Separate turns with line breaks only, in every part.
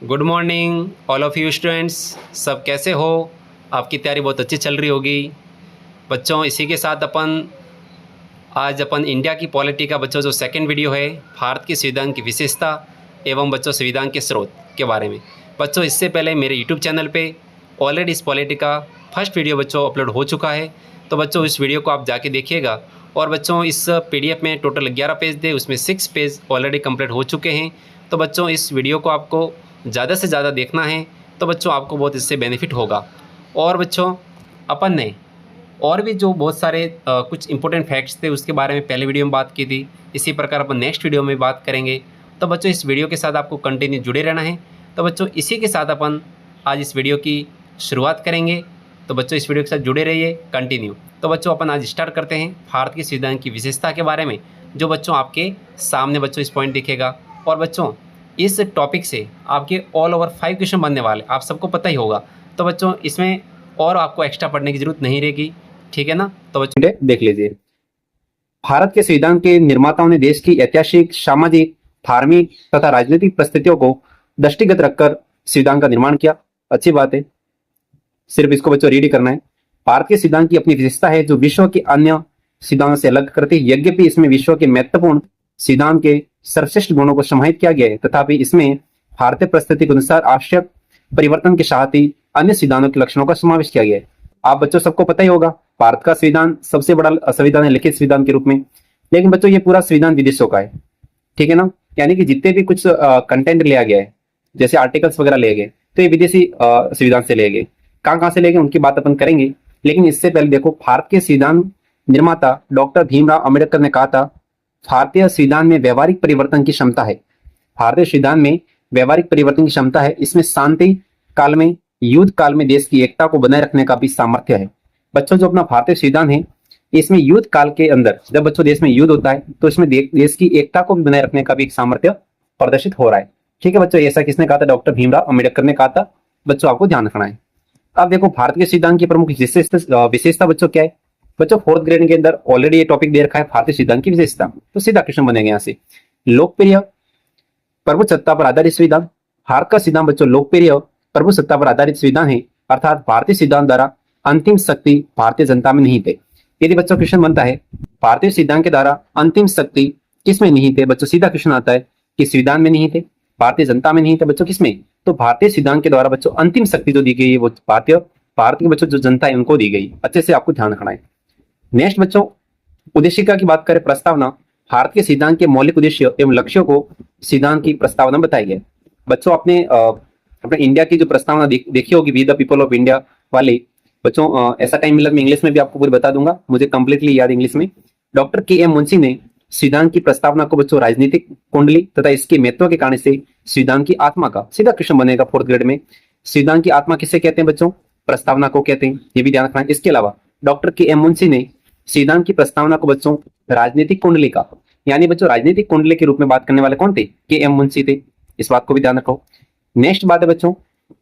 Good morning all of you students. सब कैसे हो? आपकी तैयारी बहुत अच्छी चल रही होगी बच्चों। इसी के साथ आज अपन इंडिया की पॉलिटी का बच्चों जो सेकंड वीडियो है, भारत की संविधान की विशेषता एवं बच्चों संविधान के स्रोत के बारे में। बच्चों इससे पहले मेरे यूट्यूब चैनल पे ऑलरेडी इस पॉलिटी का फर्स्ट वीडियो बच्चों अपलोड हो चुका है, तो बच्चों इस वीडियो को आप जाके देखिएगा। और बच्चों इस पीडीएफ में टोटल 11 पेज थे, उसमें 6 पेज ऑलरेडी कंप्लीट हो चुके हैं। तो बच्चों इस वीडियो को आपको ज़्यादा से ज़्यादा देखना है, तो बच्चों आपको बहुत इससे बेनिफिट होगा। और बच्चों अपन ने और भी जो बहुत सारे कुछ इंपॉर्टेंट फैक्ट्स थे उसके बारे में पहले वीडियो में बात की थी, इसी प्रकार अपन नेक्स्ट वीडियो में बात करेंगे। तो बच्चों इस वीडियो के साथ आपको कंटिन्यू जुड़े रहना है। तो बच्चों इसी के साथ अपन आज इस वीडियो की शुरुआत करेंगे। तो बच्चों इस वीडियो के साथ जुड़े रहिए कंटिन्यू। तो बच्चों अपन आज स्टार्ट करते हैं भारत की संविधान की विशेषता के बारे में, जो बच्चों आपके सामने बच्चों इस पॉइंट दिखेगा। और बच्चों इस टॉपिक से आपके ऑल ओवर 5 क्वेश्चन बनने वाले, आप सबको पता ही होगा। तो बच्चों इसमें और आपको एक्स्ट्रा पढ़ने की जरूरत नहीं रहेगी, ठीक है ना? तो बच्चों
देख लीजिए, भारत के संविधान के निर्माताओं ने देश की ऐतिहासिक, सामाजिक, धार्मिक तथा राजनीतिक परिस्थितियों को दृष्टिगत रखकर संविधान का निर्माण किया। अच्छी बात है, सिर्फ इसको बच्चों रीड करना है। भारत के संविधान की अपनी विशेषता है जो विश्व के अन्य संविधानों से अलग करती है। यद्यपि इसमें विश्व के महत्वपूर्ण संविधान के सर्वश्रेष्ठ गुणों को समाहित किया गया है, तथापि इसमें भारतीय परिस्थिति के अनुसार आवश्यक परिवर्तन के साथ ही अन्य संविधानों के लक्षणों का समावेश किया गया है। आप बच्चों सबको पता ही होगा, भारत का संविधान सबसे बड़ा संविधान है लिखित संविधान के रूप में। लेकिन बच्चों ये पूरा संविधान विदेशों का है, ठीक है ना? यानी कि जितने भी कुछ कंटेंट लिया गया है, जैसे आर्टिकल्स वगैरह लिए गए, तो ये विदेशी संविधान से लिए गए। कहाँ कहाँ से लिए गए उनकी बात अपन करेंगे। लेकिन इससे पहले देखो, भारत के संविधान निर्माता डॉक्टर भीमराव अम्बेडकर ने कहा था, भारतीय संविधान में व्यवहारिक परिवर्तन की क्षमता है। भारतीय संविधान में व्यवहारिक परिवर्तन की क्षमता है। इसमें शांति काल में, युद्ध काल में देश की एकता को बनाए रखने का भी सामर्थ्य है। बच्चों जो अपना भारतीय संविधान है, इसमें युद्ध काल के अंदर जब बच्चों देश में युद्ध होता है, तो इसमें देश की एकता को बनाए रखने का भी एक सामर्थ्य प्रदर्शित हो रहा है। ठीक है बच्चों, ऐसा किसने कहा था? डॉक्टर भीमराव अम्बेडकर ने कहा था। बच्चों आपको ध्यान रखना है। अब देखो, भारत के संविधान की प्रमुख विशेषता बच्चों क्या है? बच्चों फोर्थ ग्रेड के अंदर ऑलरेडी ये टॉपिक दे रखा है, भारतीय संविधान की विशेषता। तो सीधा क्वेश्चन बनेगा यहाँ से। लोकप्रिय प्रभुसत्ता पर आधारित संविधान। भारत का संविधान बच्चों लोकप्रिय प्रभुसत्ता पर आधारित संविधान है, अर्थात भारतीय संविधान द्वारा अंतिम शक्ति भारतीय जनता में निहित है। यदि बच्चों क्वेश्चन बनता है भारतीय संविधान के द्वारा अंतिम शक्ति किस में निहित है, बच्चों सीधा क्वेश्चन आता है कि संविधान में निहित है, भारतीय जनता में निहित है। बच्चों किसमें? तो भारतीय संविधान के द्वारा बच्चों अंतिम शक्ति जो दी गई है वो भारत के बच्चों जो जनता है उनको दी गई। अच्छे से आपको ध्यान रखना है। नेक्स्ट बच्चों, उद्देशिका की बात करें, प्रस्तावना। भारत के संविधान के मौलिक उद्देश्य एवं लक्ष्यों को संविधान की प्रस्तावना बताई है। बच्चों आपने अपने इंडिया की जो प्रस्तावना देखी होगी, we the people of India वाली। बच्चों ऐसा टाइम मिला मैं इंग्लिश में भी आपको पूरी बता दूंगा, मुझे कंप्लीटली याद इंग्लिश में। Doctor KM. मुंशी ने संविधान की प्रस्तावना को बच्चों राजनीतिक कुंडली तथा इसके महत्व के कारण से संविधान की आत्मा का, सीधा क्वेश्चन बनेगा फोर्थ ग्रेड में, संविधान की आत्मा किसे कहते हैं बच्चों? प्रस्तावना को कहते हैं, ये भी ध्यान रखना है। इसके अलावा डॉक्टर के.एम. मुंशी ने संविधान की प्रस्तावना को बच्चों राजनीतिक कुंडली का, यानी बच्चों राजनीतिक कुंडली के रूप में बात करने वाले कौन थे? के.एम. मुंशी थे। इस बात को भी ध्यान रखो। नेक्स्ट बात है बच्चों,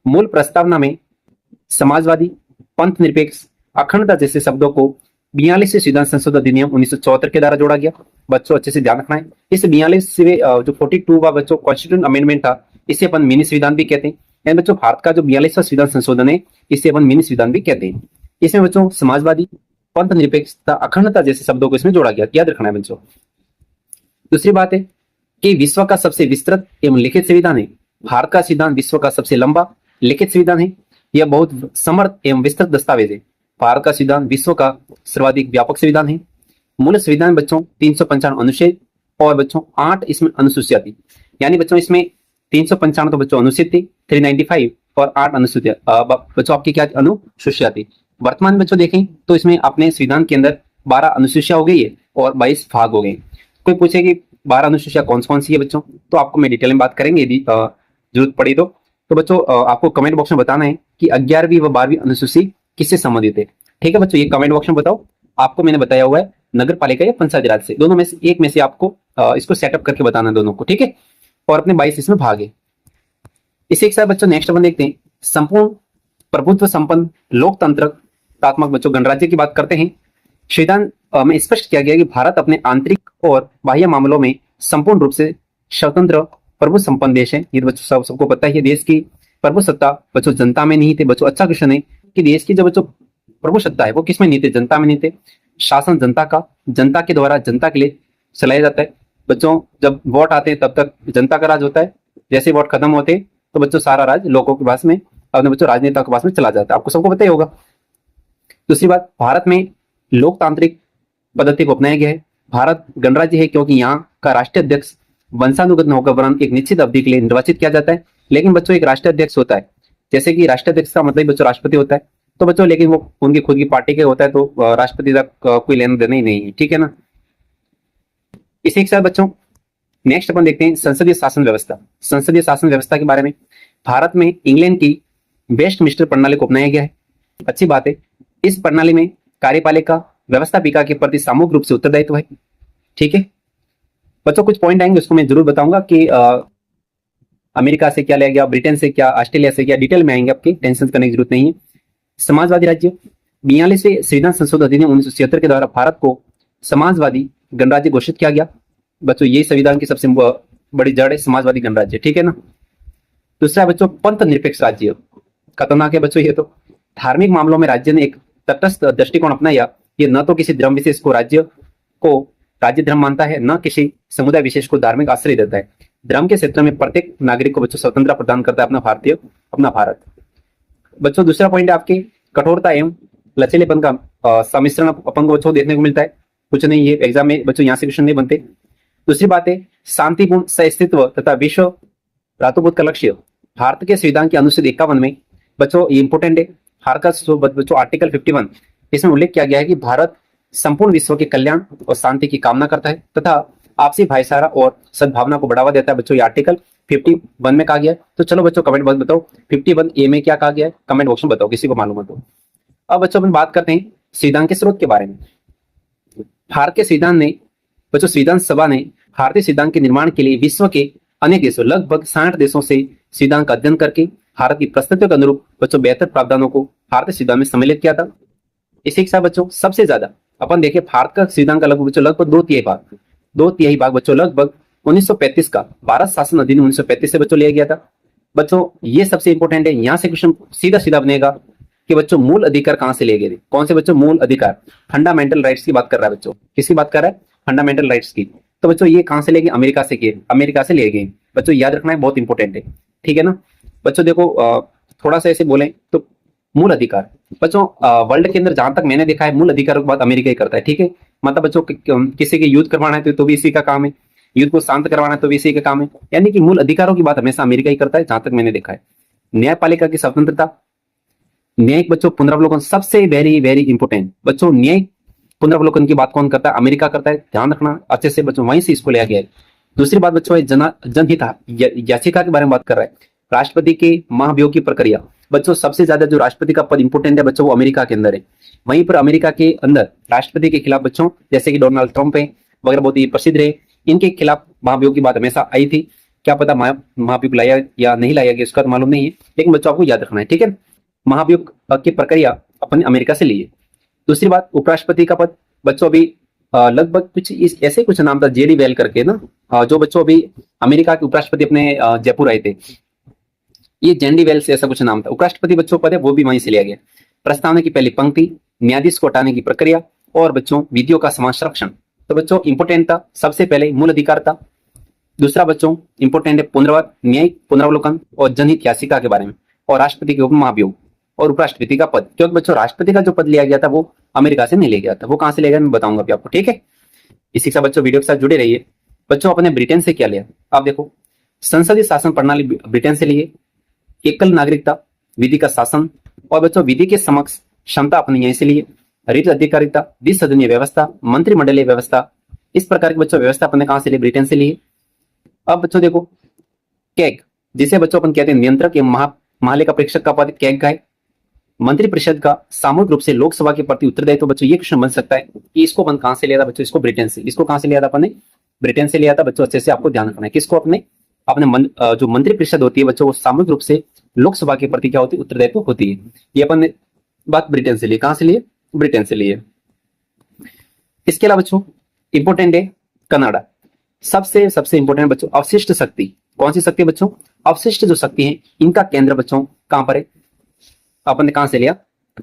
मूल प्रस्तावना में समाजवादी, पंथ निरपेक्ष, अखंडता जैसे शब्दों को 42वें संविधान संशोधन अधिनियम 1974 के द्वारा जोड़ा गया। बच्चों अच्छे से ध्यान रखना है। इस 42वें जो 42वां बच्चों कॉन्स्टिट्यूशन अमेंडमेंट था, इसे अपन मिनी संविधान भी कहते हैं। यानी बच्चों भारत का जो 42वां संविधान संशोधन है, इसे अपन मिनी संविधान भी कहते हैं। इसमें बच्चों समाजवादी, पंथ निरपेक्षता, अखंडता जैसे शब्दों को इसमें जोड़ा गया, याद रखना है बच्चों। दूसरी बात है कि विश्व का सबसे विस्तृत एवं लिखित संविधान है। भारत का संविधान विश्व का सबसे लंबा लिखित संविधान है। यह बहुत समर्थ एवं विस्तृत दस्तावेज है। भारत का संविधान विश्व का सर्वाधिक व्यापक संविधान है। मूल संविधान बच्चों 395 अनुच्छेद और बच्चों 8 इसमें अनुसूचियां थी। यानी बच्चों इसमें 395 तो बच्चों अनुच्छेद थी, 395 और 8 अनुसूचियां बच्चों आपकी क्या अनुसूचियां थी। वर्तमान में बच्चों देखें तो इसमें अपने संविधान के अंदर 12 अनुसूचियां हो गई है और 22 भाग हो गए। कोई पूछे कि 12 अनुसूचियां कौन सी है बच्चों, तो आपको मैं डिटेल में बात करेंगे यदि जरूरत पड़ी तो बच्चों आपको कमेंट बॉक्स में बताना है कि 11वीं व 12वीं अनुसूची किससे संबंधित है। ठीक है बच्चों, ये कमेंट बॉक्स में बताओ। आपको मैंने बताया हुआ है नगर पालिका या पंचायती राज से, दोनों में से एक में से आपको इसको सेटअप करके बताना दोनों को, ठीक है। और अपने 22 इसमें भाग है। इसी के साथ बच्चों नेक्स्ट अपन देखते हैं, संपूर्ण प्रभुत्व संपन्न लोकतंत्रात्मक बच्चों गणराज्य की बात करते हैं। संविधान में स्पष्ट किया गया कि भारत अपने आंतरिक और बाह्य मामलों में संपूर्ण रूप से स्वतंत्र प्रभु संपन्न देश है। ये बच्चों सबको पता है। देश की प्रभु सत्ता बच्चों जनता में नहीं थे। बच्चों अच्छा क्वेश्चन है कि देश की जो बच्चों प्रभु सत्ता है वो किसमें नहीं थे? जनता में नहीं थे। शासन जनता का, जनता के द्वारा जनता के लिए चलाया जाता है। बच्चों जब वोट आते हैं तब तक जनता का राज होता है। जैसे वोट खत्म होते हैं तो बच्चों सारा राज लोगों के पास में, अपने बच्चों राजनेताओं के पास में चला जाता है। आपको सबको पता ही होगा। दूसरी बात, भारत में लोकतांत्रिक पद्धति को अपनाया गया है। भारत गणराज्य है क्योंकि यहाँ का राष्ट्रीय अध्यक्ष वंशानुगत न होकर वरन एक निश्चित अवधि के लिए निर्वाचित किया जाता है। लेकिन बच्चों एक राष्ट्रीय अध्यक्ष होता है, जैसे कि राष्ट्रीय अध्यक्ष का मतलब बच्चों राष्ट्रपति होता है। तो बच्चों लेकिन वो उनकी खुद की पार्टी का होता है, तो राष्ट्रपति का कोई लेना देना ही नहीं है, ठीक है ना। इसी के साथ बच्चों नेक्स्ट अपन देखते हैं संसदीय शासन व्यवस्था। संसदीय शासन व्यवस्था के बारे में, भारत में इंग्लैंड की वेस्टमिंस्टर प्रणाली को अपनाया गया है। अच्छी बात है। इस प्रणाली में कार्यपालिका व्यवस्थापिका के प्रति सामूहिक रूप से उत्तरदायित्व है, ठीक है। बच्चों कुछ पॉइंट आएंगे उसको मैं जरूर बताऊंगा कि अमेरिका से क्या लिया गया, ब्रिटेन से क्या, ऑस्ट्रेलिया से क्या, डिटेल में आएंगे, आपकी टेंशन करने की जरूरत नहीं है। समाजवादी राज्य, 42वें संविधान संशोधन अधिनियम 1976 के द्वारा भारत को समाजवादी गणराज्य घोषित किया गया। बच्चों ये संविधान की सबसे बड़ी जड़ है, समाजवादी गणराज्य, ठीक है ना। दूसरा बच्चों पंथ निरपेक्ष राज्य, खतरनाक है बच्चों ये तो। धार्मिक मामलों में राज्य ने एक तटस्थ दृष्टिकोण अपनाया। ये न तो किसी धर्म विशेष को राज्य धर्म मानता है, न किसी समुदाय विशेष को धार्मिक आश्रय देता है। धर्म के क्षेत्र में प्रत्येक नागरिक को बच्चों स्वतंत्रता प्रदान करता है अपना भारत। बच्चों दूसरा पॉइंट है आपके कठोरता एवं लचीलेपन का सम्मिश्रण अपन को बच्चों देखने को मिलता है। कुछ नहीं, ये एग्जाम में बच्चों यहाँ से क्वेश्चन नहीं बनते। दूसरी बात है शांतिपूर्ण सह-अस्तित्व तथा विश्व रातों का लक्ष्य। भारत के संविधान के अनुच्छेद 51 में बच्चों ये इंपोर्टेंट है, भारत का बच्चों आर्टिकल 51, इसमें उल्लेख किया गया है कि भारत संपूर्ण विश्व के कल्याण और शांति की कामना करता है तथा आपसी भाईचारा और सद्भावना को बढ़ावा देता है। बच्चों ये आर्टिकल 51 में कहा गया है। तो चलो बच्चों कमेंट बॉक्स बताओ 51A में क्या कहा गया है, कमेंट बॉक्स में बताओ, किसी को मालूम है तो। अब बच्चों अपन बात करते हैं संविधान के स्रोत के बारे में। भारत के संविधान ने बच्चों संविधान सभा ने भारतीय संविधान के निर्माण के लिए विश्व के अनेक देशों, लगभग 60 देशों से संविधान का अध्ययन करके भारत की परिस्थितियों के अनुरूप बच्चों बेहतर प्रावधानों को भारतीय संविधान में सम्मिलित किया था। इसी के साथ बच्चों सबसे ज्यादा अपन देखें भारत का संविधान का लगभग 2/3 भाग बच्चों लगभग 1935 का भारत शासन अधिनियम 1935 से बच्चों लिया गया था। बच्चों ये सबसे इंपॉर्टेंट है, यहाँ से क्वेश्चन सीधा बनेगा कि बच्चों मूल अधिकार कहां से लिए गए थे। कौन से बच्चों? मूल अधिकार, फंडामेंटल राइट्स की बात कर रहा है बच्चों। किसकी बात कर रहा है? फंडामेंटल राइट्स की। तो बच्चों ये कहां से लिए गए? अमेरिका से लिए गए। बच्चों याद रखना है, बहुत इंपॉर्टेंट है, ठीक है ना। बच्चों देखो थोड़ा सा ऐसे बोले तो मूल अधिकार बच्चों वर्ल्ड के अंदर जहां तक मैंने देखा है मूल अधिकारों की बात अमेरिका ही करता है, ठीक है। मतलब बच्चों किसी के युद्ध करवाना है तो भी इसी का काम है, युद्ध को शांत करवाना है तो भी इसी का काम है, यानी कि मूल अधिकारों की बात हमेशा अमेरिका ही करता है जहां तक मैंने देखा है। न्यायपालिका की स्वतंत्रता, न्यायिक बच्चों पुनरावलोकन सबसे वेरी इंपोर्टेंट। बच्चों न्यायिक पुनरावलोकन की बात कौन करता है? अमेरिका करता है, ध्यान रखना अच्छे से बच्चों, वहीं से इसको लिया गया है। दूसरी बात बच्चों जनहित याचिका के बारे में बात कर रहा है। राष्ट्रपति के महाभियोग की प्रक्रिया, बच्चों सबसे ज्यादा जो राष्ट्रपति का पद इंपोर्टेंट है बच्चों वो अमेरिका के अंदर है। वहीं पर अमेरिका के अंदर राष्ट्रपति के खिलाफ बच्चों जैसे कि डोनाल्ड ट्रंप है वगैरह बहुत ही प्रसिद्ध रहे, इनके खिलाफ महाभियोग की बात हमेशा आई थी। क्या पता महाभियोग लाया या नहीं लाया गया उसका तो मालूम नहीं है, लेकिन बच्चों आपको याद रखना है, ठीक है। महाभियोग की प्रक्रिया अपन अमेरिका से ली है। दूसरी बात उपराष्ट्रपति का पद बच्चों अभी लगभग कुछ ऐसे कुछ नाम था जेडी वेल करके ना, जो बच्चों अभी अमेरिका के उपराष्ट्रपति अपने जयपुर आए थे, ये जेंडी वेल्स ऐसा कुछ नाम था। उपराष्ट्रपति बच्चों पद है वो भी वहीं से लिया गया। प्रस्तावना की पहली पंक्ति, न्यायाधीश को हटाने की प्रक्रिया और बच्चों विधियों का समान संरक्षण। तो बच्चों इंपोर्टेंट था सबसे पहले मूल अधिकार था। दूसरा बच्चों इंपोर्टेंट है पुनर्वाद, न्यायिक पुनरावलोकन और जनहित याचिका के बारे में, और राष्ट्रपति के महाभियोग और उपराष्ट्रपति का पद। क्योंकि बच्चों राष्ट्रपति का जो पद लिया गया था वो अमेरिका से नहीं लिया गया था, वो कहां से लिया गया मैं बताऊंगा अभी आपको, ठीक है। इसी के साथ बच्चों वीडियो के साथ जुड़े रहिए। बच्चों अपने ब्रिटेन से क्या लिया आप देखो, संसदीय शासन प्रणाली ब्रिटेन से लिए, एकल नागरिकता, विधि का शासन और बच्चों विधि के समक्ष क्षमता अपने यहीं से लिए, रीत अधिकारिता, द्विसदनीय व्यवस्था, मंत्रिमंडलीय व्यवस्था, इस प्रकार की बच्चों व्यवस्था अपने कहां से लिए? ब्रिटेन से लिए। अब बच्चों देखो कैग, जिसे बच्चों अपन कहते हैं नियंत्रक एवं महालेखा परीक्षक का पद कैग का है। मंत्रिपरिषद का सामूहिक रूप से लोकसभा के प्रति उत्तरदायित्व। तो बच्चों ये क्वेश्चन बन सकता है कि इसको अपन कहां से लिया था बच्चों? इसको ब्रिटेन से। इसको कहां से लिया था अपन ने? ब्रिटेन से लिया था बच्चों, अच्छे से आपको ध्यान रखना है। किसको? अपने जो मंत्रिपरिषद होती है बच्चों वो सामूहिक रूप से लोकसभा के प्रति क्या होती है? उत्तरदायित्व होती है। ये अपन ने बात ब्रिटेन से ली। कहां से लिए? ब्रिटेन से लिए। इसके अलावा बच्चों इंपोर्टेंट है कनाडा, सबसे इंपोर्टेंट बच्चों अवशिष्ट शक्ति। कौन सी शक्ति बच्चों? अवशिष्ट जो शक्ति है इनका केंद्र बच्चों कहां पर है? अपन ने कहां से लिया?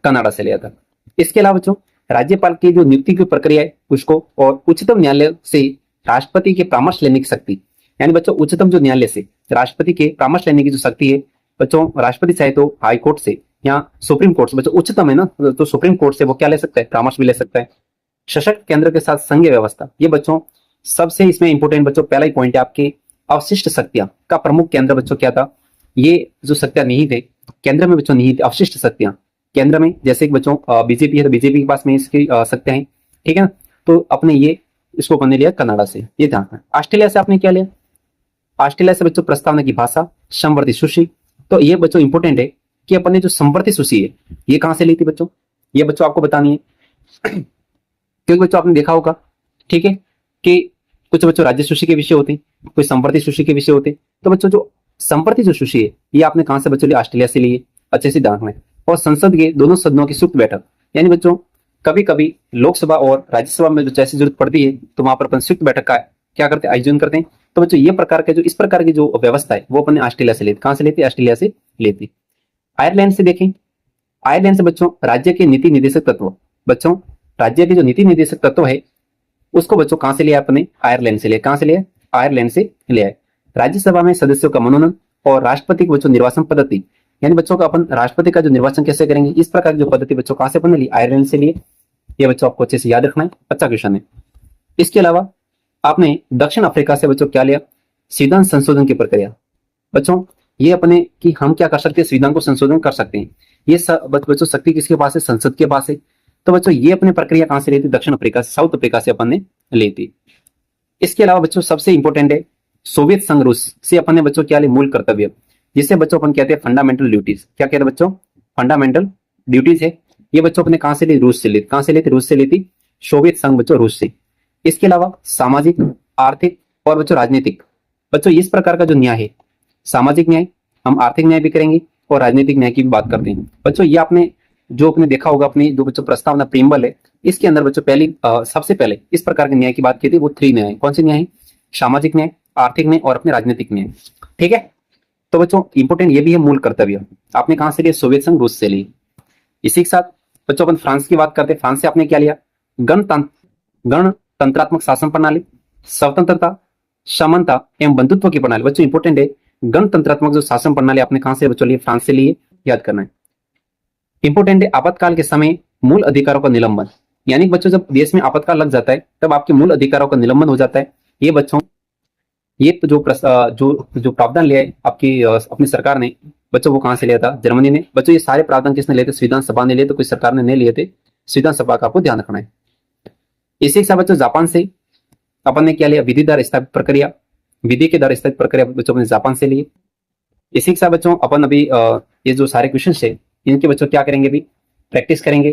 कनाडा से लिया था। इसके अलावा बच्चों राज्यपाल की जो नियुक्ति की प्रक्रिया है उसको, और उच्चतम न्यायालय से राष्ट्रपति के परामर्श लेने की शक्ति, यानी बच्चों उच्चतम जो न्यायालय से राष्ट्रपति के परामर्श लेने की जो शक्ति है बच्चों, राष्ट्रपति चाहे तो हाई कोर्ट से या सुप्रीम कोर्ट से, बच्चों उच्चतम है ना, तो सुप्रीम कोर्ट से वो क्या ले सकता है? परामर्श भी ले सकता है। सशक्त केंद्र के साथ संघीय व्यवस्था, ये बच्चों सबसे इसमें इंपोर्टेंट बच्चों पहला ही पॉइंट है आपके अवशिष्ट शक्तियां का प्रमुख केंद्र बच्चों क्या था? ये जो शक्तियां निहित है केंद्र में बच्चों, निहित अवशिष्ट शक्तियां केंद्र में, जैसे कि बच्चों बीजेपी है तो बीजेपी के पास में इसकी शक्तियां हैं, ठीक है ना। तो अपने ये इसको अपने लिया कनाडा से, ये ध्यान रखना। ऑस्ट्रेलिया से आपने क्या लिया? ऑस्ट्रेलिया से बच्चों प्रस्तावना की भाषा, समवर्ती सूची। तो ये बच्चों इंपोर्टेंट है कि अपने जो समवर्ती सूची है ये कहां से ली थी बच्चों? ये बच्चों आपको बतानी है क्योंकि बच्चों आपने देखा होगा, ठीक है, कि कुछ बच्चों राज्य सूची के विषय होते हैं, कुछ संवर्ती सूची के विषय होते हैं। तो बच्चों जो संवर्ती जो सूची है ये आपने कहां से बच्चों लिए? ऑस्ट्रेलिया से लिए, अच्छे से ध्यान में। और संसद के दोनों सदनों की संयुक्त बैठक, यानी बच्चों कभी कभी लोकसभा और राज्यसभा में बच्चों ऐसी जरूरत पड़ती है तो वहां पर अपन संयुक्त बैठक का क्या करते हैं? आयोजन करते हैं। तो बच्चों ये प्रकार के जो इस प्रकार की जो व्यवस्था है वो अपने ऑस्ट्रेलिया से लेती। कहां से लेती? ऑस्ट्रेलिया से लेती। आयरलैंड से देखें, आयरलैंड से बच्चों राज्य के नीति निर्देशक तत्व, बच्चों राज्य के जो नीति निर्देशक तत्व है उसको बच्चों कहां से लिया? अपने आयरलैंड से लिया। कहां से लिया? आयरलैंड से लिया है। राज्यसभा में सदस्यों का मनोनयन और राष्ट्रपति की बच्चों निर्वाचन पद्धति, यानी बच्चों का अपन राष्ट्रपति का जो निर्वाचन कैसे करेंगे, इस प्रकार की जो पद्धति बच्चों कहां से अपन ने ली? आयरलैंड से लिए। ये बच्चों आपको अच्छे से याद रखना है, अच्छा क्वेश्चन है। इसके अलावा आपने दक्षिण अफ्रीका से बच्चों क्या लिया? संविधान संशोधन की प्रक्रिया। बच्चों ये अपने कि हम क्या कर सकते हैं? संविधान को संशोधन कर सकते हैं। ये बच्चों शक्ति किसके पास है? संसद के पास है। तो बच्चों ये अपने प्रक्रिया कहां से ली थी? दक्षिण अफ्रीका, साउथ अफ्रीका से अपन ने ली थी। इसके अलावा बच्चों सबसे इंपॉर्टेंट है सोवियत संघ रूस से अपन ने बच्चों क्या ली? मूल कर्तव्य, जिसे बच्चों अपन कहते हैं फंडामेंटल ड्यूटीज। क्या कहते हैं बच्चों? फंडामेंटल ड्यूटीज है। ये बच्चों अपने कहां से ली? रूस से ली। कहां से ली थी? रूस से ली थी। सोवियत संघ बच्चों रूस से। इसके अलावा सामाजिक, आर्थिक और बच्चों राजनीतिक, बच्चों इस प्रकार का जो न्याय है, सामाजिक न्याय, हम आर्थिक न्याय भी करेंगे और राजनीतिक न्याय की भी बात करते हैं। बच्चों ये आपने जो आपने देखा होगा अपनी जो बच्चों प्रस्तावना प्रीम्बल है, इसके अंदर बच्चों पहली सबसे पहले इस प्रकार के न्याय की बात की थी, वो 3 न्याय। कौन से न्याय है? सामाजिक न्याय, आर्थिक न्याय और अपने राजनीतिक न्याय, ठीक है। तो बच्चों इंपोर्टेंट ये भी है मूल कर्तव्य, आपने कहां से लिया? सोवियत संघ रूस से ली। इसी के साथ बच्चों अपन फ्रांस की बात करते हैं। फ्रांस से आपने क्या लिया? गणतंत्रात्मक शासन प्रणाली, स्वतंत्रता, समानता एवं बंधुत्व की प्रणाली। बच्चों इंपोर्टेंट है गणतंत्रात्मक जो शासन प्रणाली आपने कहां से बच्चों लिए? फ्रांस से लिए, याद करना है। इंपोर्टेंट है आपातकाल के समय मूल अधिकारों का निलंबन, यानी बच्चों जब देश में आपातकाल लग जाता है तब आपके मूल अधिकारों का निलंबन हो जाता है। ये बच्चों ये जो प्रावधान लिया है आपकी अपनी सरकार ने, बच्चों वो कहां से लिया था? जर्मनी ने। बच्चों ये सारे प्रावधान किसने लिए थे? संविधान सभा ने लिए, तो कोई सरकार ने नहीं लिए थे, संविधान सभा का आपको ध्यान रखना है। इसी के साथ बच्चों जापान से अपन ने क्या लिया? विधि द्वारा स्थापित प्रक्रिया, विधि के द्वारा स्थापित प्रक्रिया बच्चों अपने जापान से लिए। इसी के साथ बच्चों अपन अभी ये जो सारे क्वेश्चन है इनके बच्चों क्या करेंगे? अभी प्रैक्टिस करेंगे।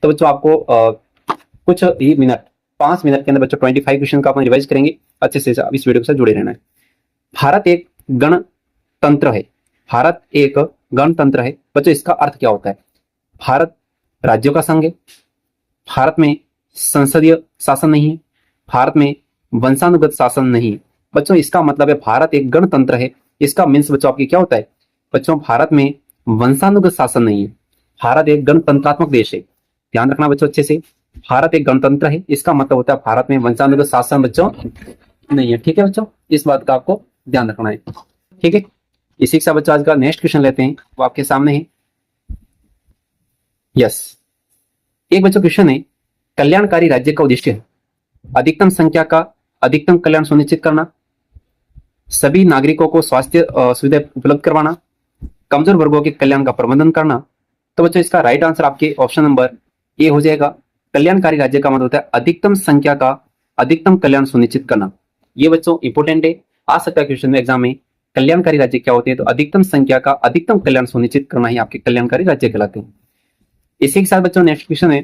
तो बच्चों आपको कुछ ही मिनट, 5 मिनट के अंदर बच्चों 25 क्वेश्चन का अपन रिवाइज करेंगे। अच्छे से इस वीडियो के साथ जुड़े रहना है। भारत एक गणतंत्र है। भारत एक गणतंत्र है। बच्चों इसका अर्थ क्या होता है? भारत राज्यों का संघ है। भारत में संसदीय शासन नहीं है। भारत में वंशानुगत शासन नहीं है। बच्चों इसका मतलब है भारत एक गणतंत्र है। इसका मीन्स बच्चों आपकी क्या होता है? बच्चों भारत में वंशानुगत शासन नहीं है। भारत एक गणतंत्रात्मक देश है। ध्यान रखना बच्चों अच्छे से, भारत एक गणतंत्र है, इसका मतलब होता है भारत में वंशानुगत शासन बच्चों नहीं है, ठीक है बच्चों, इस बात का आपको ध्यान रखना है, ठीक है। इसी के साथ बच्चों आज का नेक्स्ट क्वेश्चन लेते हैं, वो आपके सामने है। यस, एक बच्चों क्वेश्चन है, कल्याणकारी राज्य का उद्देश्य है अधिकतम संख्या का अधिकतम कल्याण सुनिश्चित करना, सभी नागरिकों को स्वास्थ्य सुविधा उपलब्ध करवाना, कमजोर वर्गों के कल्याण का प्रबंधन करना। तो बच्चों इसका राइट आंसर आपके ऑप्शन नंबर ए हो जाएगा। कल्याणकारी राज्य का मतलब होता है अधिकतम संख्या का अधिकतम कल्याण सुनिश्चित करना। ये बच्चों इंपोर्टेंट है, आ सकता है क्वेश्चन में एग्जाम में। कल्याणकारी राज्य क्या होते हैं? तो अधिकतम संख्या का अधिकतम कल्याण सुनिश्चित करना ही आपके कल्याणकारी राज्य कहलाते हैं। इसी के साथ बच्चों नेक्स्ट क्वेश्चन है,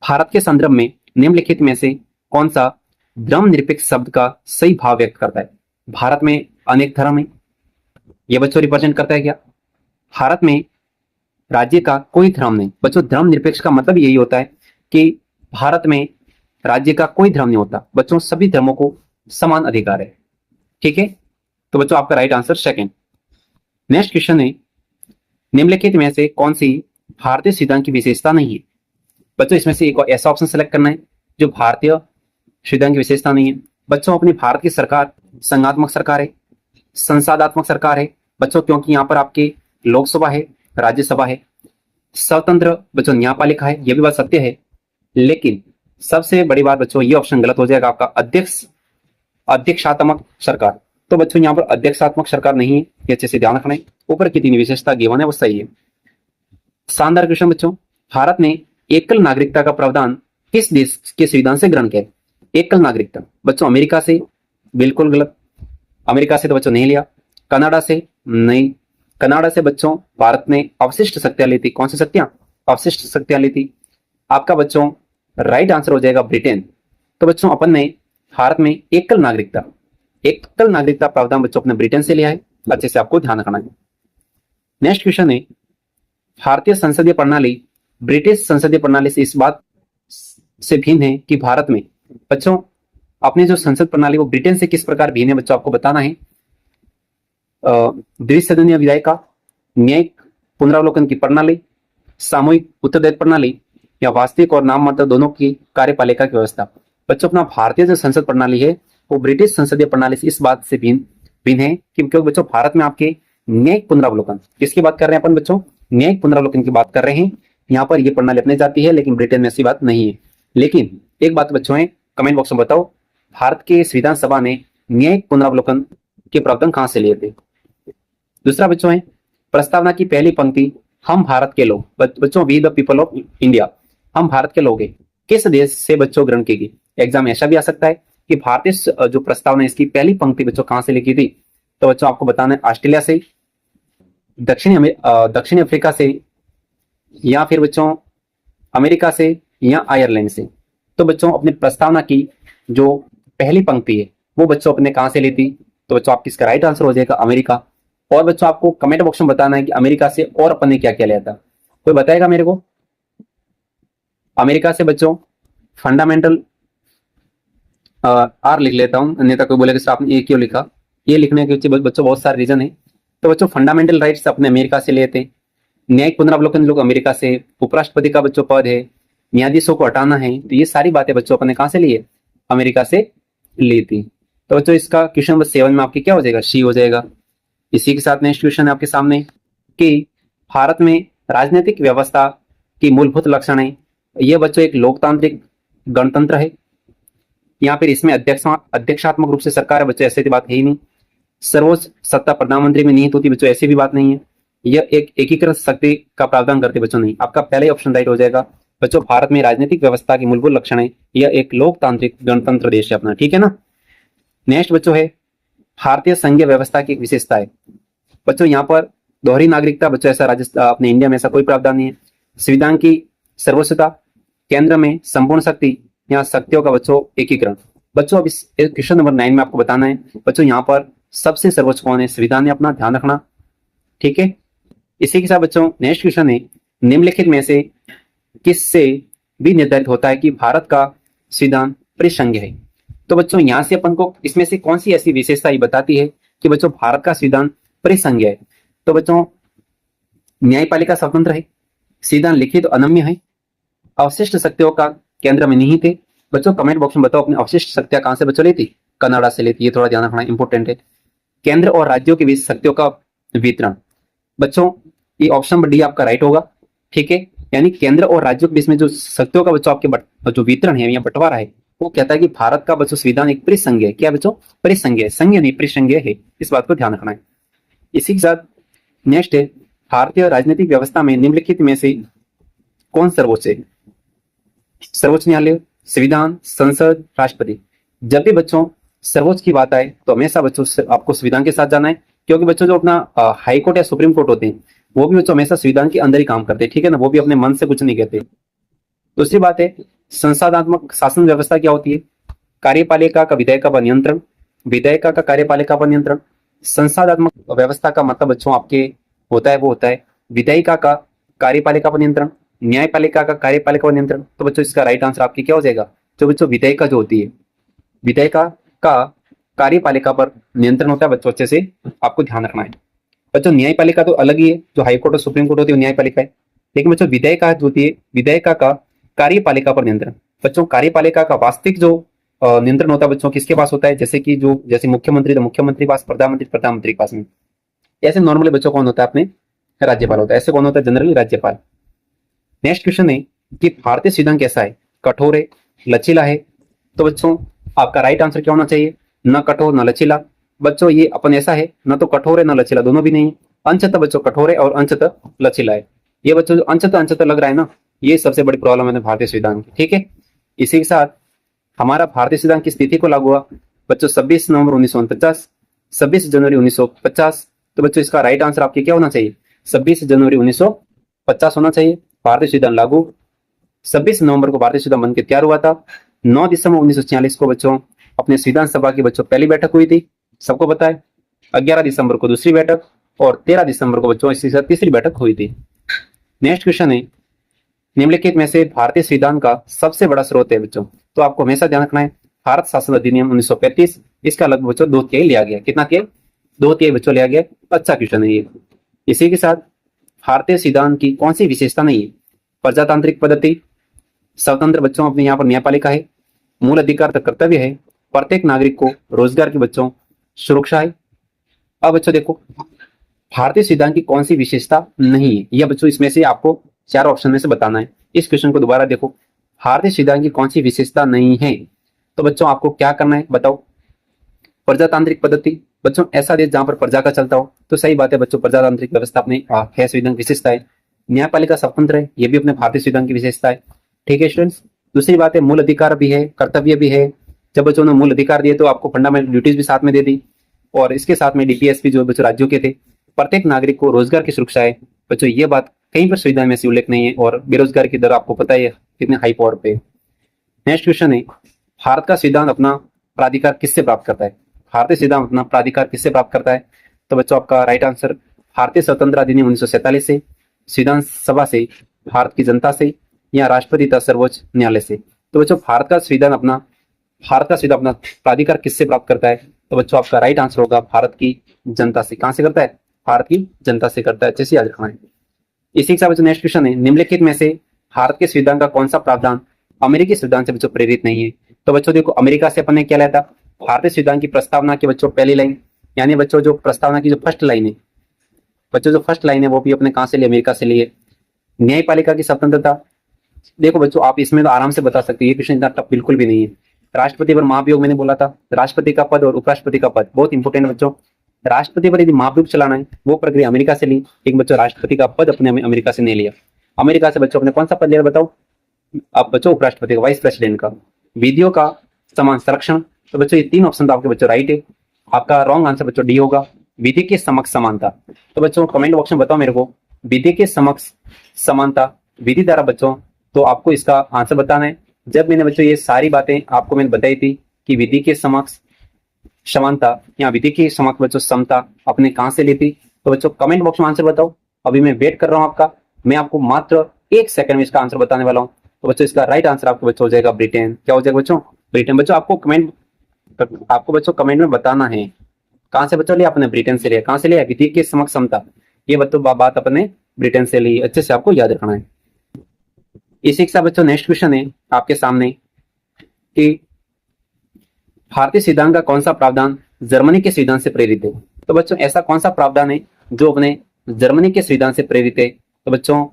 भारत के संदर्भ में निम्नलिखित में से कौन सा धर्मनिरपेक्ष शब्द का सही भाव व्यक्त करता है? भारत में अनेक धर्म है, यह बच्चों रिप्रेजेंट करता है क्या? भारत में राज्य का कोई धर्म नहीं। बच्चों धर्मनिरपेक्ष का मतलब यही होता है कि भारत में राज्य का कोई धर्म नहीं होता, बच्चों सभी धर्मों को समान अधिकार है, ठीक है। तो बच्चों आपका right answer second. Next question है, निम्नलिखित में से कौन सी भारतीय संविधान की विशेषता नहीं है? बच्चों इसमें से एक ऐसा ऑप्शन सेलेक्ट करना है जो भारतीय संविधान की विशेषता नहीं है। बच्चों अपनी भारत की सरकार संघात्मक सरकार है, संसदात्मक सरकार है बच्चों, क्योंकि यहाँ पर आपकी लोकसभा है, राज्यसभा है, स्वतंत्र बच्चों न्यायपालिका है, यह भी बात सत्य है। लेकिन सबसे बड़ी बात बच्चों ये ऑप्शन गलत हो जाएगा आपका, अध्यक्षात्मक सरकार। तो बच्चों यहाँ पर अध्यक्षात्मक सरकार नहीं है, ये अच्छे से ध्यान रखना है। ऊपर की तीन विशेषता गिवन है वो सही है। शानदार क्वेश्चन बच्चों, भारत ने एकल नागरिकता का प्रावधान किस देश के संविधान से ग्रहण किया? एकल नागरिकता बच्चों अमेरिका से, बिल्कुल गलत। अमेरिका से तो बच्चों नहीं लिया। कनाडा से नहीं। कनाडा से बच्चों भारत ने अवशिष्ट शक्तियां ली थी। कौन सी शक्तियां? अवशिष्ट शक्तियां ली थी। आपका बच्चों राइट आंसर हो जाएगा ब्रिटेन। तो बच्चों अपन ने भारत में एकल नागरिकता प्रावधान बच्चों अपने ब्रिटेन से लिया है, अच्छे से आपको ध्यान रखना है। नेक्स्ट क्वेश्चन है, भारतीय संसदीय प्रणाली ब्रिटिश संसदीय प्रणाली से इस बात से भिन्न है कि भारत में बच्चों अपनी जो संसद प्रणाली वो ब्रिटेन से किस प्रकार भिन्न है बच्चों आपको बताना है। द्विसदनीय विधायिका, न्यायिक पुनरावलोकन की प्रणाली, सामूहिक उत्तरदायित्व प्रणाली या वास्तविक और नाम मात्र दोनों की कार्यपालिका की व्यवस्था। बच्चों अपना भारतीय जो संसद प्रणाली है वो ब्रिटिश संसदीय प्रणाली से इस बात से भिन्न है क्योंकि बच्चों भारत में आपके न्यायिक पुनरावलोकन, किसकी बात कर रहे हैं अपन बच्चों? न्यायिक पुनरावलोकन की बात कर रहे हैं। यहाँ पर यह प्रणाली अपनी जाती है, लेकिन ब्रिटेन में ऐसी बात नहीं है। लेकिन एक बात बच्चों है, कमेंट बॉक्स में बताओ, भारत के संविधान सभा ने न्यायिक पुनरावलोकन के प्रावधान कहां से लिए थे? दूसरा बच्चों है, प्रस्तावना की पहली पंक्ति हम भारत के लोग, बच्चों we the people of India, हम भारत के लोग हैं, किस देश से बच्चों ग्रहण की गई? एग्जाम ऐसा भी आ सकता है कि भारतीय जो प्रस्तावना इसकी पहली पंक्ति बच्चों कहां से लिखी थी? तो बच्चों आपको बताना है ऑस्ट्रेलिया से, दक्षिण अफ्रीका से, या फिर बच्चों अमेरिका से, या आयरलैंड से। तो बच्चों अपनी प्रस्तावना की जो पहली पंक्ति है वो बच्चों अपने कहां से ली थी? तो बच्चों आपकी इसका राइट आंसर हो जाएगा अमेरिका। और बच्चों आपको कमेंट बॉक्स में बताना है कि अमेरिका से और अपन ने क्या क्या लिया था, कोई बताएगा मेरे को? अमेरिका से बच्चों फंडामेंटल आर लिख लेता हूं, अन्यथा कोई बोलेगा सर आपने ए क्यों लिखा। ये लिखने के पीछे बच्चों बहुत सारे रीजन है। तो बच्चों फंडामेंटल राइट्स अपने अमेरिका से लिए थे, न्यायिक पुनरावलोकन लोग अमेरिका से, उपराष्ट्रपति का बच्चों पद है, न्यायाधीशों को हटाना है, तो ये सारी बातें बच्चों अपने कहां से लिए? अमेरिका से ली थी। तो बच्चों इसका क्वेश्चन नंबर 7 में आपकी क्या हो जाएगा? सी हो जाएगा। इसी के साथ नेक्स्ट क्वेश्चन है आपके सामने कि भारत में राजनीतिक व्यवस्था की मूलभूत लक्षण है। यह बच्चों एक लोकतांत्रिक गणतंत्र है, या फिर इसमें अध्यक्षात्मक रूप से सरकार है बच्चों, ऐसी बात है ही नहीं। सर्वोच्च सत्ता प्रधानमंत्री में निहित होती बच्चों, ऐसी भी बात नहीं है। यह एक एकीकृत शक्ति का प्रावधान करते बच्चों, नहीं। आपका पहला ही ऑप्शन राइट हो जाएगा बच्चों। भारत में राजनीतिक व्यवस्था की मूलभूत लक्षण है, यह एक लोकतांत्रिक गणतंत्र देश है अपना, ठीक है ना। नेक्स्ट बच्चों है भारतीय संघीय व्यवस्था की एक विशेषता है बच्चों, यहाँ पर दोहरी नागरिकता बच्चों, ऐसा राजस्थान अपने इंडिया में ऐसा कोई प्रावधान नहीं है। संविधान की सर्वोच्चता, केंद्र में संपूर्ण शक्ति, यहाँ शक्तियों का बच्चों एकीकरण। बच्चों अब इस क्वेश्चन नंबर 9 में आपको बताना है बच्चों, यहाँ पर सबसे सर्वोच्च कौन है? संविधान है अपना, ध्यान रखना, ठीक है। इसी के साथ बच्चों नेक्स्ट क्वेश्चन है, निम्नलिखित में से किससे भी निर्धारित होता है कि भारत का संविधान परिसंघीय है? तो बच्चों यहाँ से अपन को इसमें से कौन सी ऐसी विशेषता ये बताती है कि बच्चों भारत का संविधान परिसंघीय है? तो बच्चों न्यायपालिका स्वतंत्र है, संविधान लिखित तो अनम्य है, अवशिष्ट शक्तियों का केंद्र में निहित है। बच्चों कमेंट बॉक्स में बताओ अपनी अवशिष्ट शक्तियां कहां से बच्चों ली थी? कनाडा से ली थी, ये थोड़ा ध्यान रखना इंपॉर्टेंट है। केंद्र और राज्यों के बीच शक्तियों का वितरण, बच्चों ये ऑप्शन नंबर डी आपका राइट होगा, ठीक है। यानी केंद्र और राज्यों के बीच में जो शक्तियों का बच्चों आपके जो वितरण है या बंटवारा है, वो कहता है कि भारत का बच्चों संविधान एक परिसंघीय है। क्या बच्चों? परिसंघीय, संघीय नहीं परिसंघीय है, इस बात को ध्यान रखना है। इसी के साथ नेक्स्ट है, भारतीय राजनीतिक व्यवस्था में निम्नलिखित में से कौन सर्वोच्च है? सर्वोच्च न्यायालय, संविधान, संसद, राष्ट्रपति। जब भी बच्चों सर्वोच्च की बात आए तो हमेशा बच्चों आपको संविधान के साथ जाना है, क्योंकि बच्चों जो अपना हाई कोर्ट या सुप्रीम कोर्ट होते हैं वो भी बच्चों हमेशा संविधान के अंदर ही काम करते हैं, ठीक है ना, वो भी अपने मन से कुछ नहीं कहते। दूसरी बात है, संसदात्मक शासन व्यवस्था क्या होती है? कार्यपालिका का विधायिका पर नियंत्रण, विधायिका का कार्यपालिका पर नियंत्रण। संसदात्मक व्यवस्था का मतलब बच्चों आपके होता है वो होता है विधायिका का कार्यपालिका पर नियंत्रण, न्यायपालिका का कार्यपालिका पर नियंत्रण। तो बच्चों इसका राइट आंसर आपकी क्या हो जाएगा? जो बच्चों विधायिका जो होती है, विधायिका का कार्यपालिका पर नियंत्रण होता है बच्चों, अच्छे से आपको ध्यान रखना है। बच्चों न्यायपालिका तो अलग ही है, जो हाई कोर्ट और सुप्रीम कोर्ट होती है वो न्यायपालिका है। लेकिन बच्चों विधायिका जो होती है, विधायिका का कार्यपालिका पर नियंत्रण। बच्चों कार्यपालिका का वास्तविक जो नियंत्रण होता है बच्चों किसके पास होता है, जैसे कि जो जैसे मुख्यमंत्री तो मुख्यमंत्री पास, प्रधानमंत्री प्रधानमंत्री के पास में। ऐसे नॉर्मली बच्चों कौन होता है अपने, राज्यपाल होता है। ऐसे कौन होता है जनरली, राज्यपाल। नेक्स्ट क्वेश्चन है कि भारतीय संविधान कैसा है, कठोर है, लचीला है। तो बच्चों आपका राइट आंसर क्या होना चाहिए, न कठोर न लचीला। बच्चों ये अपन ऐसा है, न तो कठोर है न लचीला, दोनों भी नहीं है। अंशतः बच्चों कठोर है और अंशतः लचीला है। ये बच्चों जो अंशतः अंशतः लग रहा है ना, ये सबसे बड़ी प्रॉब्लम है भारतीय संविधान की। ठीक है, इसी के साथ हमारा भारतीय संविधान की स्थिति को लागू हुआ बच्चों 26 नवंबर 1949, 26 जनवरी 1950। तो बच्चों इसका राइट आंसर आपके क्या होना चाहिए, 26 जनवरी 1950 होना चाहिए। भारतीय संविधान लागू 26 नवंबर को भारतीय संविधान बनकर तैयार हुआ था। 9 दिसंबर 1946 को बच्चों अपने संविधान सभा की बच्चों पहली बैठक हुई थी, सबको पता है। 11 दिसंबर को दूसरी बैठक और 13 दिसंबर को बच्चों इसके साथ तीसरी बैठक हुई थी। नेक्स्ट क्वेश्चन है, निम्नलिखित में से भारतीय संविधान का सबसे बड़ा स्रोत है बच्चों। तो आपको हमेशा ध्यान रखना है भारत शासन अधिनियम 1935, इसका लगभग बच्चों 2/3 लिया गया। कितना किया, 2/3 बच्चों लिया गया। अच्छा क्वेश्चन है ये। इसी के साथ भारतीय संविधान की कौन सी विशेषता नहीं है, प्रजातांत्रिक पद्धति, स्वतंत्र बच्चों अपने यहाँ पर न्यायपालिका है, मूल अधिकार तक कर्तव्य है, प्रत्येक नागरिक को रोजगार की बच्चों सुरक्षा है। अब बच्चों देखो भारतीय संविधान की कौन सी विशेषता नहीं है, यह बच्चों इसमें से आपको 4 ऑप्शन में से बताना है। इस क्वेश्चन को दोबारा देखो, भारतीय संविधान की कौन सी विशेषता नहीं है। तो बच्चों आपको क्या करना है बताओ, प्रजातांत्रिक पद्धति। बच्चों ऐसा देश जहां पर प्रजा का चलता हो, तो सही बात है बच्चों, प्रजातांत्रिक व्यवस्था अपने है संविधान की विशेषता है। न्यायपालिका स्वतंत्र है, ये भी अपने भारतीय संविधान की विशेषता है। ठीक है स्टूडेंट्स, दूसरी बात है मूल अधिकार भी है, कर्तव्य भी है। जब बच्चों ने मूल अधिकार दिए तो आपको फंडामेंटल ड्यूटीज भी साथ में दे दी, और इसके साथ में डीपीएसपी जो बच्चों राज्यों के थे। प्रत्येक नागरिक को रोजगार की सुरक्षा है बच्चों, ये बात कहीं पर संविधान में से उल्लेख नहीं है। और बेरोजगार की दर आपको पता है कितने हाई पावर पे। नेक्स्ट क्वेश्चन है, भारत का संविधान अपना प्राधिकार किससे प्राप्त करता है। भारतीय संविधान अपना प्राधिकार किससे प्राप्त करता है। तो बच्चों आपका राइट आंसर भारतीय स्वतंत्रता अधिनियम 1947 से, संविधान सभा से, भारत की जनता से, या राष्ट्रपति तथा सर्वोच्च न्यायालय से। तो बच्चों भारत का संविधान अपना प्राधिकार किससे प्राप्त करता है। तो बच्चों आपका राइट आंसर होगा भारत की जनता से। कहां से करता है, भारत की जनता से करता है। अच्छे से याद रखना है। इसी के साथ बच्चों नेक्स्ट क्वेश्चन है, निम्नलिखित में से भारत के संविधान का कौन सा प्रावधान अमेरिकी संविधान से बच्चों प्रेरित नहीं है। तो बच्चों देखो अमेरिका से अपन ने क्या लिया था, भारतीय संविधान की प्रस्तावना की बच्चों पहली लाइन, यानी बच्चों जो प्रस्तावना की जो फर्स्ट लाइन है बच्चों, जो फर्स्ट लाइन है वो भी अपने कहां से लिए, अमेरिका से लिए। न्यायपालिका की स्वतंत्रता, देखो बच्चों आप इसमें तो आराम से बता सकते हो, ये क्वेश्चन इतना टफ बिल्कुल भी नहीं है। राष्ट्रपति पर महाभियोग मैंने बोला था, राष्ट्रपति का पद और उपराष्ट्रपति का पद बहुत इंपॉर्टेंट है बच्चों। राष्ट्रपति पर यदि महाभियोग चलाना है वो प्रक्रिया अमेरिका से ली, लेकिन बच्चों राष्ट्रपति का पद अपने अमेरिका से नहीं लिया। अमेरिका से बच्चों अपने कौन सा पद लिया बताओ, अब बच्चों उपराष्ट्रपति का, वाइस प्रेसिडेंट का। विधियों का समान संरक्षण, तो बच्चों ये 3 ऑप्शन तो आपके बच्चों राइट है। आपका रॉन्ग आंसर बच्चों डी होगा, विधि के समक्ष समानता। तो बच्चों कमेंट बॉक्स में बताओ मेरे को, विधि के समक्ष समानता, विधि द्वारा बच्चों, तो आपको इसका आंसर बताना है। जब मैंने बच्चों ये सारी बातें आपको मैंने बताई थी कि विधि के समक्ष समानता या विधि के समक्ष बच्चों समता अपने कहां से ली थी, तो बच्चों कमेंट बॉक्स में आंसर बताओ। अभी मैं वेट कर रहा हूं आपका, मैं आपको मात्र 1 सेकंड में इसका आंसर बताने वाला हूं। तो बच्चों इसका राइट आंसर आपको बच्चों हो जाएगा ब्रिटेन। क्या हो जाएगा बच्चों, ब्रिटेन। बच्चों आपको बच्चों कमेंट में बताना है कहां से बच्चों लिया, अपने ब्रिटेन से लिया। कहां से लिया, विधि के समक्ष समता, ये बच्चों बात अपने ब्रिटेन से ली। अच्छे से आपको याद रखना है। इसी के साथ बच्चों नेक्स्ट क्वेश्चन है आपके सामने कि भारतीय संविधान का कौन सा प्रावधान जर्मनी के संविधान से प्रेरित है। तो बच्चों ऐसा कौन सा प्रावधान है जो अपने जर्मनी के संविधान से प्रेरित है। तो बच्चों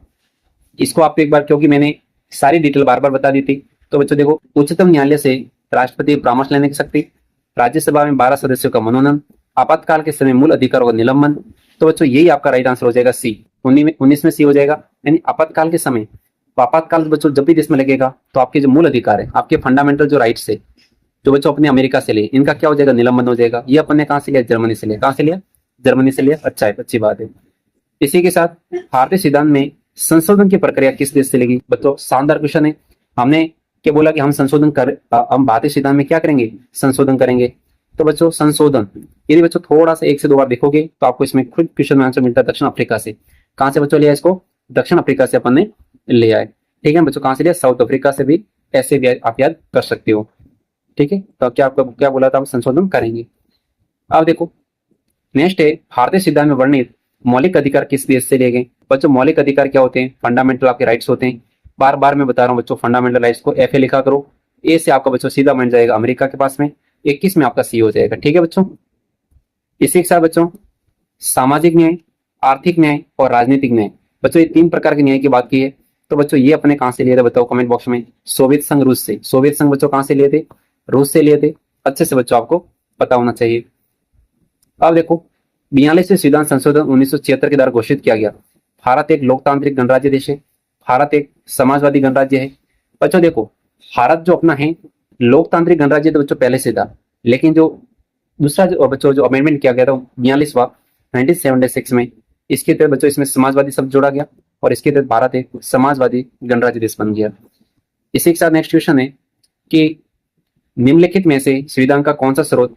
इसको आपको एक बार, क्योंकि मैंने सारी डिटेल बार बार बता दी थी, तो बच्चों देखो उच्चतम न्यायालय से राष्ट्रपति परामर्श लेने की शक्ति, राज्यसभा में 12 सदस्यों का मनोनयन, आपातकाल के समय मूल अधिकारों का निलंबन। तो बच्चों यही आपका राइट आंसर हो जाएगा सी, 19 में सी हो जाएगा। यानी आपातकाल के समय, आपातकाल बच्चों जब भी देश में लगेगा तो आपके जो मूल अधिकार है, आपके फंडामेंटल जो राइट्स है, जो बच्चों अपने अमेरिका से लिए, इनका क्या हो जाएगा, निलंबन हो जाएगा। ये अपन ने कहां से लिया, जर्मनी से लिया। कहां से लिया, जर्मनी से लिया। अच्छा है, अच्छी बात है। इसी के साथ भारतीय संविधान में संशोधन की प्रक्रिया किस देश से लेगी। बच्चों शानदार क्वेश्चन है। हमने क्या बोला कि हम हम भारतीय संविधान में क्या करेंगे, संशोधन करेंगे। तो बच्चों संशोधन, यदि बच्चों थोड़ा सा 1 से 2 बार देखोगे तो आपको इसमें खुद क्वेश्चन में आंसर मिलता है दक्षिण अफ्रीका से। कहां से बच्चों लिया इसको, दक्षिण अफ्रीका से अपन ने लिया है। ठीक है बच्चों, कहां से लिया, साउथ अफ्रीका से भी। ऐसे भी आप याद कर सकते हो। ठीक है, तो क्या आपका क्या बोला था, हम संशोधन करेंगे। अब देखो नेक्स्ट है भारतीय संविधान में वर्णित मौलिक अधिकार किस देश से लिए गए। बच्चों मौलिक अधिकार क्या होते हैं, फंडामेंटल आपके राइट्स होते हैं। बार बार मैं बता रहा हूँ बच्चों, फंडामेंटल राइट्स को एफ ए लिखा करो। ए से आपका बच्चों सीधा बन जाएगा अमेरिका के पास में, 21 में आपका सी हो जाएगा। ठीक है बच्चों, इसी के साथ बच्चों सामाजिक न्याय, आर्थिक न्याय और राजनीतिक न्याय। बच्चों ये 3 प्रकार के न्याय की बात की है। तो बच्चों ये अपने कहां से लिए थे बताओ कमेंट बॉक्स में। सोवियत संघ रूस से। सोवियत संघ बच्चों कहां से लिए थे, रूस से लिए थे। अच्छे से बच्चों आपको पता होना चाहिए। अब देखो 42वें संविधान संशोधन 1976 के द्वारा घोषित किया गया। भारत एक लोकतांत्रिक गणराज्य देश है, भारत एक समाजवादी गणराज्य है। बच्चों देखो भारत जो अपना है लोकतांत्रिक गणराज्य तो बच्चों पहले से था, लेकिन जो दूसरा जो बच्चों जो अमेंडमेंट किया गया था 42वां 1976 में, इसके तहत बच्चों इसमें समाजवादी शब्द जोड़ा गया और इसके तहत भारत एक समाजवादी गणराज्य देश बन गया। इसी के साथ नेक्स्ट क्वेश्चन है कि निम्नलिखित में से संविधान का कौन सा स्रोत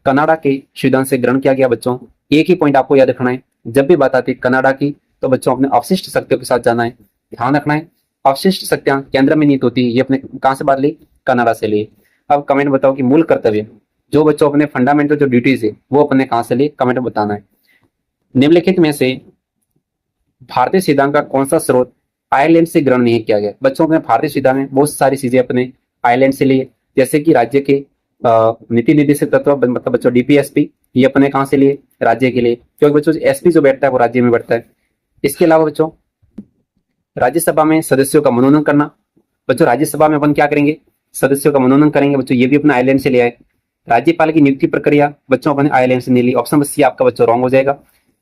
कनाडा के संविधान से ग्रहण किया गया। बच्चों एक ही पॉइंट आपको याद रखना है, जब भी बात आती है कनाडा की तो बच्चों अपने अवशिष्ट शक्तियों के साथ जाना है, ध्यान रखना है। अवशिष्ट शक्तियां केंद्र में नीति होती है, ये अपने कहां से बात ली, कनाडा से लिए। अब कमेंट बताओ कि मूल कर्तव्य जो बच्चों अपने फंडामेंटल जो ड्यूटीज है वो अपने कहां से लिए, कमेंट में बताना है। निम्नलिखित में से भारतीय संविधान का कौन सा स्रोत आयरलैंड से ग्रहण नहीं किया गया। बच्चों अपने भारतीय संविधान में बहुत सारी चीजें अपने आयरलैंड से लिए, जैसे कि राज्य के नीति निर्देशक तत्व मतलब बच्चों डीपीएसपी, ये अपने कहां से लिए, राज्य के लिए, क्योंकि बच्चों एसपी जो बैठता है वो राज्य में बैठता है। इसके अलावा बच्चों राज्यसभा में सदस्यों का मनोनयन करना। बच्चों राज्यसभा में अपन क्या करेंगे, सदस्यों का मनोनयन करेंगे। बच्चों ये भी अपना आयरलैंड से लिया है। राज्यपाल की नियुक्ति प्रक्रिया बच्चों अपने आयरलैंड से नहीं ली। ऑप्शन सी आपका बच्चों रॉन्ग हो जाएगा।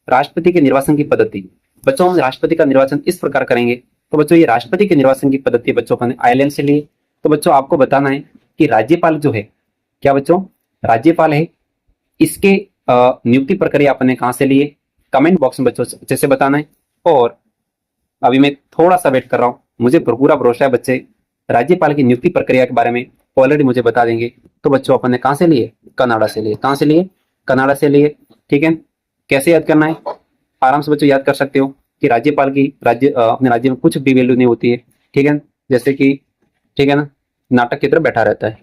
राष्ट्रपति के निर्वाचन की पद्धति, बच्चों हम राष्ट्रपति का निर्वाचन इस प्रकार करेंगे, तो बच्चों ये राष्ट्रपति के निर्वाचन की पद्धति बच्चों अपने आयरलैंड से लिए। तो बच्चों आपको बताना है कि राज्यपाल जो है, क्या बच्चों राज्यपाल है, इसके नियुक्ति प्रक्रिया अपने कहां से लिए, कमेंट बॉक्स में बच्चों अच्छे से बताना है। और अभी मैं थोड़ा सा वेट कर रहा हूं, मुझे पूरा भरोसा है बच्चे राज्यपाल की नियुक्ति प्रक्रिया के बारे में ऑलरेडी मुझे बता देंगे। तो बच्चों अपन ने कहां से लिए, कनाडा से लिए। कहां से लिए, कनाडा से लिए। ठीक है, कैसे याद करना है, आराम से बच्चों याद कर सकते हो कि राज्यपाल की अपने राज्य में कुछ भी वैल्यू नहीं होती है। ठीक है, जैसे कि ठीक है ना, नाटक की तरह बैठा रहता है।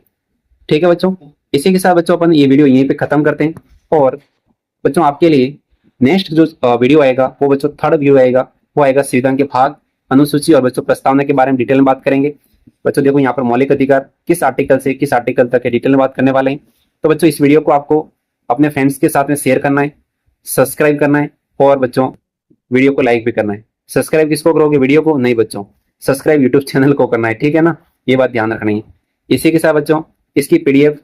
ठीक है बच्चों, इसी के साथ बच्चों अपन ये वीडियो यहीं पे खत्म करते हैं। और बच्चों आपके लिए नेक्स्ट जो वीडियो आएगा वो बच्चों 3rd वीडियो आएगा, वो आएगा संविधान के भाग, अनुसूची और बच्चों प्रस्तावना के बारे में डिटेल में बात करेंगे। बच्चों देखो यहाँ पर मौलिक अधिकार किस आर्टिकल से किस आर्टिकल तक है डिटेल में बात करने वाले हैं। तो बच्चों इस वीडियो को आपको अपने फ्रेंड्स के साथ में शेयर करना है, सब्सक्राइब करना है और बच्चों वीडियो को लाइक भी करना है। सब्सक्राइब किसको करोगे, वीडियो को नहीं बच्चों, सब्सक्राइब यूट्यूब चैनल को करना है। ठीक है ना, ये बात ध्यान रखनी है। इसी के साथ बच्चों इसकी पीडीएफ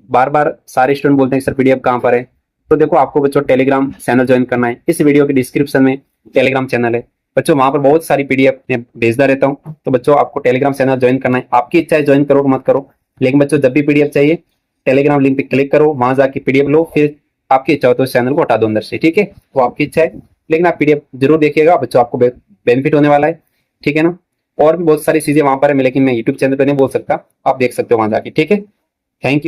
बार बार सारे स्टूडेंट बोलते हैं सर पीडीएफ कहाँ पर है, तो देखो आपको बच्चों टेलीग्राम चैनल ज्वाइन करना है। इस वीडियो के डिस्क्रिप्शन में टेलीग्राम चैनल है बच्चों, वहां पर बहुत सारी पीडीएफ मैं भेजता रहता हूँ। तो बच्चों आपको टेलीग्राम चैनल ज्वाइन करना है। आपकी इच्छा है ज्वाइन करो मत करो, लेकिन बच्चों जब भी पीडीएफ चाहिए टेलीग्राम लिंक पे क्लिक करो, वहां जाके पीडीएफ लो, फिर आपकी इच्छा हो तो चैनल को हटा दो अंदर से। ठीक है, वो आपकी इच्छा है, लेकिन आप पीडीएफ जरूर देखिएगा बच्चों, आपको बेनिफिट होने वाला है। ठीक है ना, और भी बहुत सारी चीजें वहां पर है, लेकिन मैं यूट्यूब चैनल पर नहीं बोल सकता, आप देख सकते हो वहां जाके। ठीक है, थैंक यू।